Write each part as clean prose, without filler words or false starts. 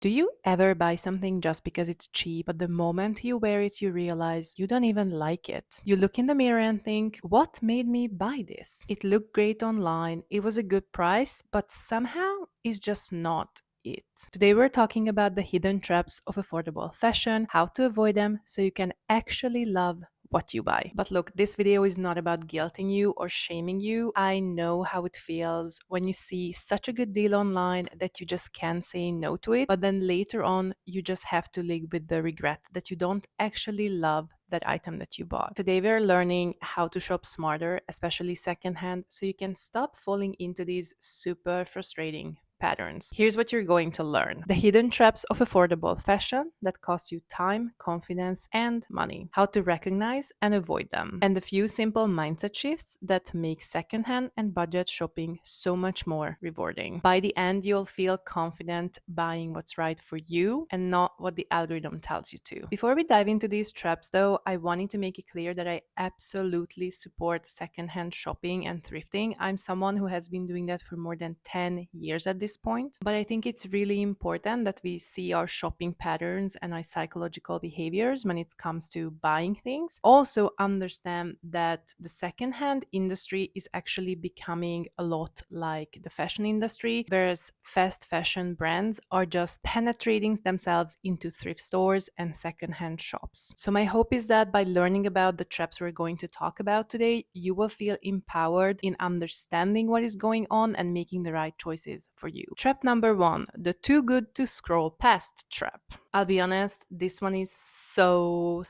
Do you ever buy something just because it's cheap, but the moment you wear it, you realize you don't even like it? You look in the mirror and think, what made me buy this? It looked great online, it was a good price, but somehow it's just not it. Today, we're talking about the hidden traps of affordable fashion, how to avoid them so you can actually love what you buy. But look, this video is not about guilting you or shaming you. I know how it feels when you see such a good deal online that you just can't say no to it, but then later on, you just have to live with the regret that you don't actually love that item that you bought. Today, we're learning how to shop smarter, especially secondhand, so you can stop falling into these super frustrating patterns. Here's what you're going to learn: the hidden traps of affordable fashion that cost you time, confidence, and money, how to recognize and avoid them, and the few simple mindset shifts that make secondhand and budget shopping so much more rewarding. By the end, you'll feel confident buying what's right for you and not what the algorithm tells you to. Before we dive into these traps, though, I wanted to make it clear that I absolutely support secondhand shopping and thrifting. I'm someone who has been doing that for more than 10 years at this point. But I think it's really important that we see our shopping patterns and our psychological behaviors when it comes to buying things. Also, understand that the secondhand industry is actually becoming a lot like the fashion industry, whereas fast fashion brands are just penetrating themselves into thrift stores and secondhand shops. So, my hope is that by learning about the traps we're going to talk about today, you will feel empowered in understanding what is going on and making the right choices for you. Trap number one: the too good to scroll past trap. I'll be honest, this one is so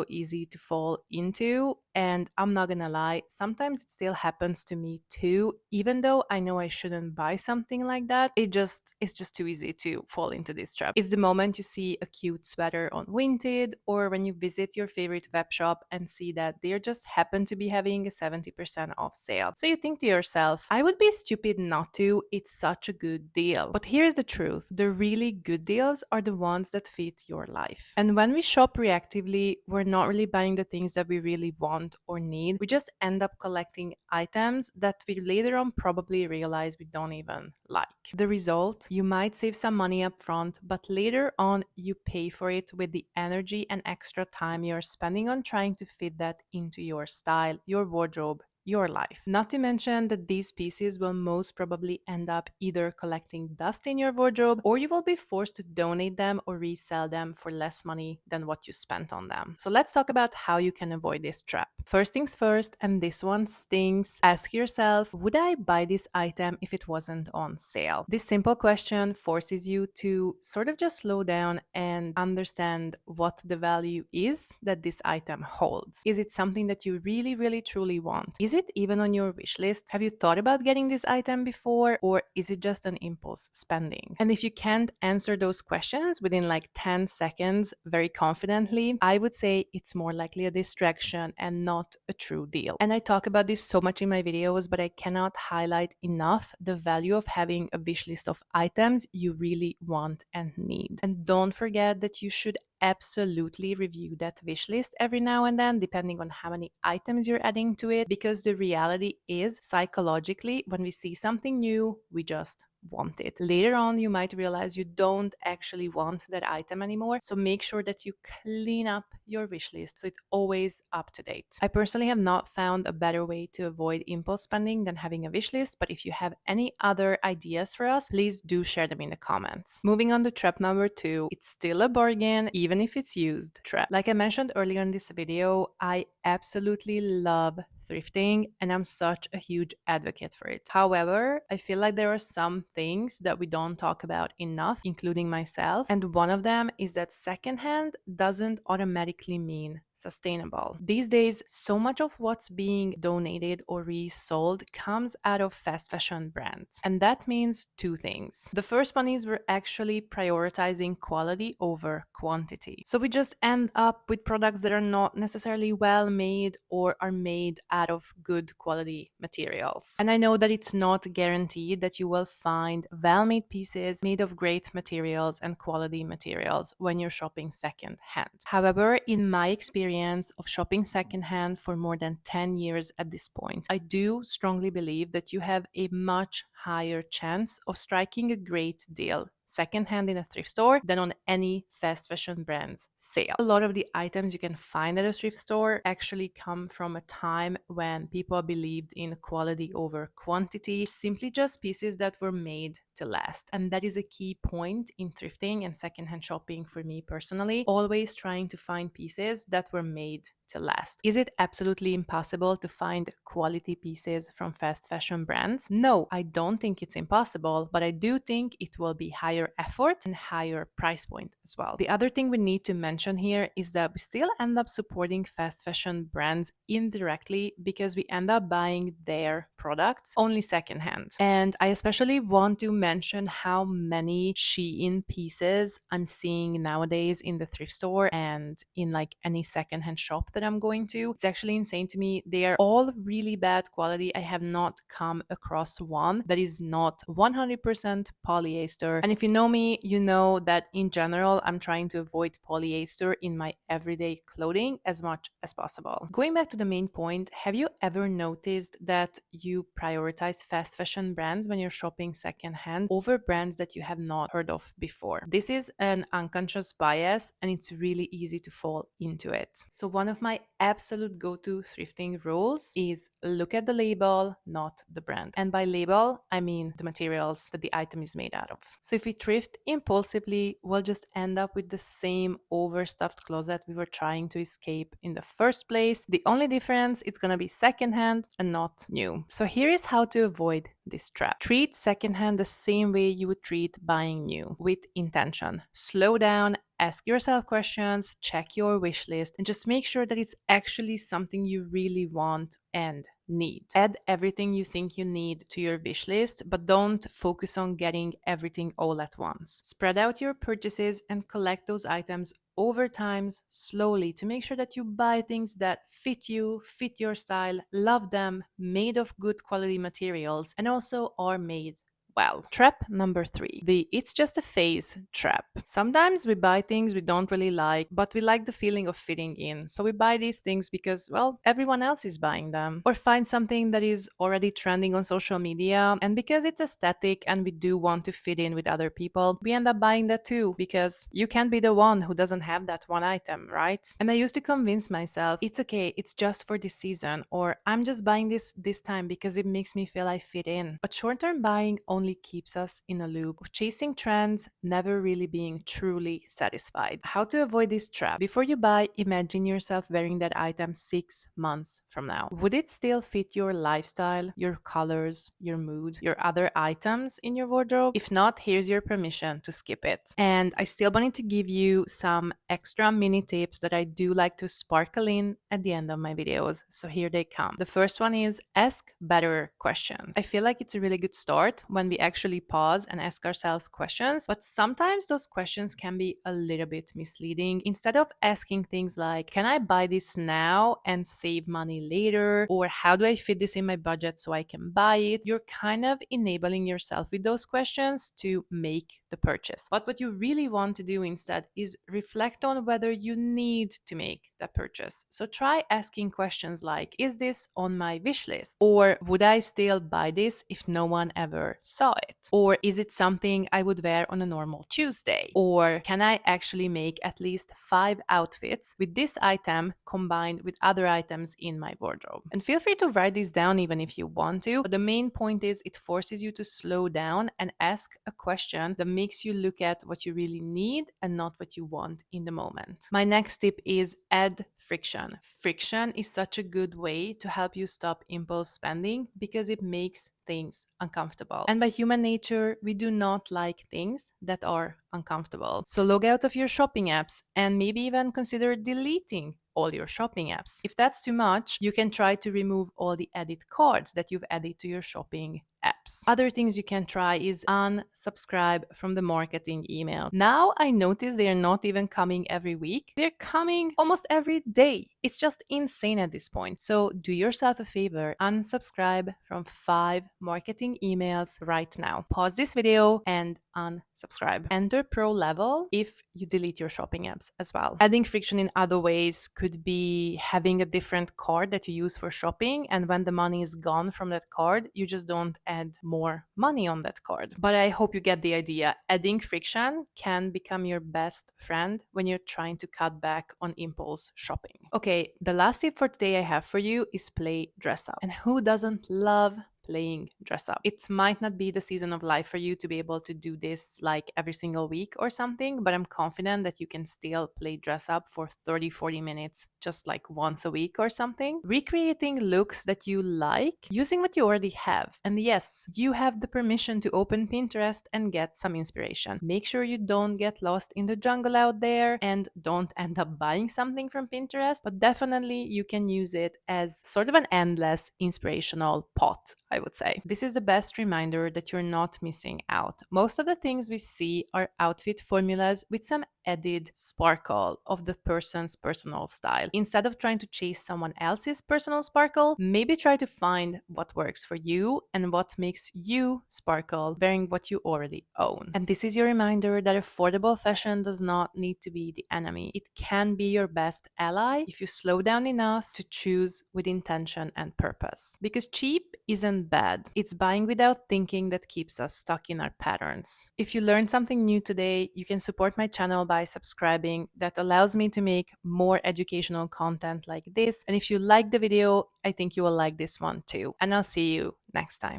easy to fall into. And I'm not gonna lie, sometimes it still happens to me too. Even though I know I shouldn't buy something like that, it's just too easy to fall into this trap. It's the moment you see a cute sweater on Vinted, or when you visit your favorite web shop and see that they just happen to be having a 70% off sale. So you think to yourself, I would be stupid not to, it's such a good deal. But here's the truth: the really good deals are the ones that fit your life. And when we shop reactively, we're not really buying the things that we really want or need. We just end up collecting items that we later on probably realize we don't even like. The result: you might save some money up front, but later on you pay for it with the energy and extra time you're spending on trying to fit that into your style, your wardrobe, your life. Not to mention that these pieces will most probably end up either collecting dust in your wardrobe, or you will be forced to donate them or resell them for less money than what you spent on them. So let's talk about how you can avoid this trap. First things first, and this one stings: ask yourself, would I buy this item if it wasn't on sale? This simple question forces you to sort of just slow down and understand what the value is that this item holds. Is it something that you really truly want? Is it even on your wish list? Have you thought about getting this item before, or is it just an impulse spending? And if you can't answer those questions within like 10 seconds very confidently, I would say it's more likely a distraction and not a true deal. And I talk about this so much in my videos, but I cannot highlight enough the value of having a wish list of items you really want and need. And don't forget that you should absolutely review that wish list every now and then, depending on how many items you're adding to it, because the reality is, psychologically, when we see something new, we just want it. Later on, you might realize you don't actually want that item anymore. So make sure that you clean up your wish list so it's always up to date. I personally have not found a better way to avoid impulse spending than having a wish list, but if you have any other ideas for us, please do share them in the comments. Moving on to trap number two: it's still a bargain, even if it's used trap. Like I mentioned earlier in this video, I absolutely love thrifting and I'm such a huge advocate for it. However, I feel like there are some things that we don't talk about enough, including myself. And one of them is that secondhand doesn't automatically mean sustainable. These days, so much of what's being donated or resold comes out of fast fashion brands. And that means two things. The first one is we're actually prioritizing quality over quantity. So we just end up with products that are not necessarily well made or are made out of good quality materials. And I know that it's not guaranteed that you will find well-made pieces made of great materials and quality materials when you're shopping second-hand. However, in my experience of shopping second-hand for more than 10 years at this point, I do strongly believe that you have a much higher chance of striking a great deal secondhand in a thrift store than on any fast fashion brand's sale. A lot of the items you can find at a thrift store actually come from a time when people believed in quality over quantity, simply just pieces that were made to last. And that is a key point in thrifting and secondhand shopping for me personally, always trying to find pieces that were made to last. Is it absolutely impossible to find quality pieces from fast fashion brands? No, I don't think it's impossible, but I do think it will be higher effort and higher price point as well. The other thing we need to mention here is that we still end up supporting fast fashion brands indirectly because we end up buying their products only secondhand. And I especially want to mention how many Shein pieces I'm seeing nowadays in the thrift store and in like any secondhand shop that I'm going to. It's actually insane to me. They are all really bad quality. I have not come across one that is not 100% polyester. And if you know me, you know that in general, I'm trying to avoid polyester in my everyday clothing as much as possible. Going back to the main point, have you ever noticed that you prioritize fast fashion brands when you're shopping secondhand over brands that you have not heard of before? This is an unconscious bias and it's really easy to fall into it. So one of my absolute go-to thrifting rules is look at the label, not the brand. And by label, I mean the materials that the item is made out of. So if we thrift impulsively, we'll just end up with the same overstuffed closet we were trying to escape in the first place. The only difference, it's gonna be secondhand and not new. So here is how to avoid this trap. Treat secondhand the same way you would treat buying new, with intention. Slow down, ask yourself questions, check your wish list, and just make sure that it's actually something you really want and need. Add everything you think you need to your wish list, but don't focus on getting everything all at once. Spread out your purchases and collect those items over time slowly to make sure that you buy things that fit you, fit your style, love them, made of good quality materials, and also are made well. Trap number 3, the it's just a phase trap. Sometimes we buy things we don't really like, but we like the feeling of fitting in. So we buy these things because, well, everyone else is buying them. Or find something that is already trending on social media, and because it's aesthetic and we do want to fit in with other people, we end up buying that too, because you can't be the one who doesn't have that one item, right? And I used to convince myself, it's okay, it's just for this season, or I'm just buying this time because it makes me feel I fit in. But short-term buying only keeps us in a loop of chasing trends, never really being truly satisfied. How to avoid this trap? Before you buy, imagine yourself wearing that item 6 months from now. Would it still fit your lifestyle, your colors, your mood, your other items in your wardrobe? If not, here's your permission to skip it. And I still wanted to give you some extra mini tips that I do like to sparkle in at the end of my videos. So here they come. The first one is ask better questions. I feel like it's a really good start when we actually pause and ask ourselves questions, but sometimes those questions can be a little bit misleading. Instead of asking things like, can I buy this now and save money later? Or how do I fit this in my budget so I can buy it? You're kind of enabling yourself with those questions to make the purchase. But what you really want to do instead is reflect on whether you need to make that purchase. So try asking questions like, is this on my wish list? Or would I still buy this if no one ever saw it? Or is it something I would wear on a normal Tuesday? Or can I actually make at least 5 outfits with this item combined with other items in my wardrobe? And feel free to write these down even if you want to. But the main point is it forces you to slow down and ask a question that makes you look at what you really need and not what you want in the moment. My next tip is add friction. Friction is such a good way to help you stop impulse spending because it makes things uncomfortable. And by human nature, we do not like things that are uncomfortable. So log out of your shopping apps and maybe even consider deleting all your shopping apps. If that's too much, you can try to remove all the edit cards that you've added to your shopping apps. Other things you can try is unsubscribe from the marketing email. Now I notice they are not even coming every week. They're coming almost every day. It's just insane at this point. So do yourself a favor, unsubscribe from 5 marketing emails right now. Pause this video and unsubscribe. Enter pro level if you delete your shopping apps as well. Adding friction in other ways could be having a different card that you use for shopping, and when the money is gone from that card, you just don't add more money on that card. But I hope you get the idea. Adding friction can become your best friend when you're trying to cut back on impulse shopping. Okay, the last tip for today I have for you is play dress up. And who doesn't love playing dress up? It might not be the season of life for you to be able to do this like every single week or something, but I'm confident that you can still play dress up for 30-40 minutes just like once a week or something, recreating looks that you like using what you already have. And yes, you have the permission to open Pinterest and get some inspiration. Make sure you don't get lost in the jungle out there and don't end up buying something from Pinterest, but definitely you can use it as sort of an endless inspirational pot, I would say. This is the best reminder that you're not missing out. Most of the things we see are outfit formulas with some added sparkle of the person's personal style. Instead of trying to chase someone else's personal sparkle, maybe try to find what works for you and what makes you sparkle wearing what you already own. And this is your reminder that affordable fashion does not need to be the enemy. It can be your best ally if you slow down enough to choose with intention and purpose. Because cheap isn't bad. It's buying without thinking that keeps us stuck in our patterns. If you learned something new today, you can support my channel by subscribing. That allows me to make more educational content like this. And if you like the video, I think you will like this one too. And I'll see you next time.